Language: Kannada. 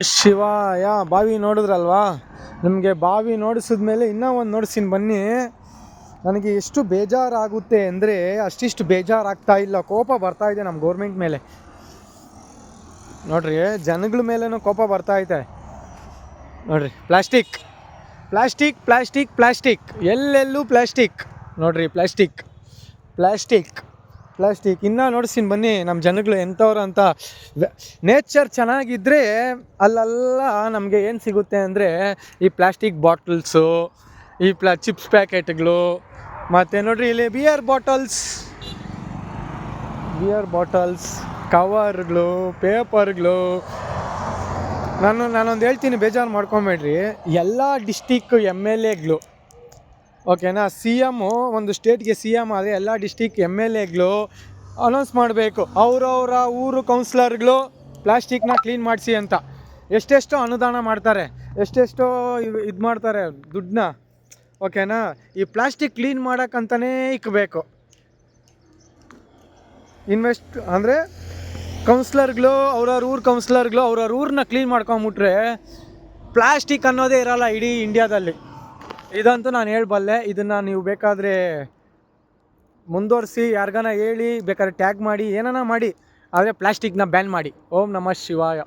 ಶಿವಾಯ ಬಾವಿ ನೋಡಿದ್ರಲ್ವಾ. ನಿಮಗೆ ಬಾವಿ ನೋಡಿಸಿದ್ಮೇಲೆ ಇನ್ನೂ ಒಂದು ನೋಡಿಸ್ತೀನಿ ಬನ್ನಿ. ನನಗೆ ಎಷ್ಟು ಬೇಜಾರಾಗುತ್ತೆ ಅಂದರೆ ಅಷ್ಟಿಷ್ಟು ಬೇಜಾರಾಗ್ತಾ ಇಲ್ಲ, ಕೋಪ ಬರ್ತಾ ಇದೆ ನಮ್ಮ ಗೌರ್ಮೆಂಟ್ ಮೇಲೆ. ನೋಡ್ರಿ, ಜನಗಳ ಮೇಲೇನೂ ಕೋಪ ಬರ್ತಾ ಐತೆ ನೋಡ್ರಿ. ಪ್ಲಾಸ್ಟಿಕ್ ಪ್ಲಾಸ್ಟಿಕ್ ಪ್ಲಾಸ್ಟಿಕ್ ಪ್ಲಾಸ್ಟಿಕ್, ಎಲ್ಲೆಲ್ಲೂ ಪ್ಲಾಸ್ಟಿಕ್ ನೋಡ್ರಿ. ಪ್ಲಾಸ್ಟಿಕ್ ಪ್ಲಾಸ್ಟಿಕ್ ಪ್ಲಾಸ್ಟಿಕ್ ಇನ್ನೂ ನೋಡಿಸ್ತೀನಿ ಬನ್ನಿ ನಮ್ಮ ಜನಗಳು ಎಂಥವ್ರು ಅಂತ. ನೇಚರ್ ಚೆನ್ನಾಗಿದ್ದರೆ ಅಲ್ಲೆಲ್ಲ ನಮಗೆ ಏನು ಸಿಗುತ್ತೆ ಅಂದರೆ ಈ ಪ್ಲಾಸ್ಟಿಕ್ ಬಾಟಲ್ಸು, ಈ ಚಿಪ್ಸ್ ಪ್ಯಾಕೆಟ್ಗಳು, ಮತ್ತು ನೋಡ್ರಿ ಇಲ್ಲಿ ಬಿಯರ್ ಬಾಟಲ್ಸ್, ಕವರ್ಗಳು, ಪೇಪರ್ಗಳು. ನಾನೊಂದು ಹೇಳ್ತೀನಿ, ಬೇಜಾರು ಮಾಡ್ಕೊಬೇಡ್ರಿ. ಎಲ್ಲ ಡಿಸ್ಟಿಕ್ MLAಗಳು, ಓಕೆನಾ, CM ಒಂದು ಸ್ಟೇಟ್ಗೆ CM ಆದರೆ ಎಲ್ಲ ಡಿಸ್ಟಿಕ್ MLAಗಳು ಅನೌನ್ಸ್ ಮಾಡಬೇಕು, ಅವರವರ ಊರು ಕೌನ್ಸಿಲರ್ಗಳು ಪ್ಲಾಸ್ಟಿಕ್ನ ಕ್ಲೀನ್ ಮಾಡಿಸಿ ಅಂತ. ಎಷ್ಟೆಷ್ಟೋ ಅನುದಾನ ಮಾಡ್ತಾರೆ, ಎಷ್ಟೆಷ್ಟೋ ಇದು ಮಾಡ್ತಾರೆ ದುಡ್ಡನ್ನ, ಓಕೆನಾ. ಈ ಪ್ಲಾಸ್ಟಿಕ್ ಕ್ಲೀನ್ ಮಾಡೋಕ್ಕಂತಲೇ ಇಕ್ಕಬೇಕು ಇನ್ವೆಸ್ಟ್. ಅಂದರೆ ಕೌನ್ಸಿಲರ್ಗಳು ಅವ್ರವ್ರ ಊರು ಕೌನ್ಸಿಲರ್ಗಳು ಅವ್ರವ್ರ ಊರನ್ನ ಕ್ಲೀನ್ ಮಾಡ್ಕೊಂಬಿಟ್ರೆ ಪ್ಲಾಸ್ಟಿಕ್ ಅನ್ನೋದೇ ಇರೋಲ್ಲ ಇಡೀ ಇಂಡಿಯಾದಲ್ಲಿ. ಇದಂತೂ ನಾನು ಹೇಳಬಲ್ಲೆ. ಇದನ್ನು ನೀವು ಬೇಕಾದರೆ ಮುಂದುವರಿಸಿ, ಯಾರಿಗಾನ ಹೇಳಿ, ಬೇಕಾದ್ರೆ ಟ್ಯಾಗ್ ಮಾಡಿ, ಏನಾನ ಮಾಡಿ, ಆದರೆ ಪ್ಲಾಸ್ಟಿಕ್ನ ಬ್ಯಾನ್ ಮಾಡಿ. ಓಂ ನಮಃ ಶಿವಾಯ.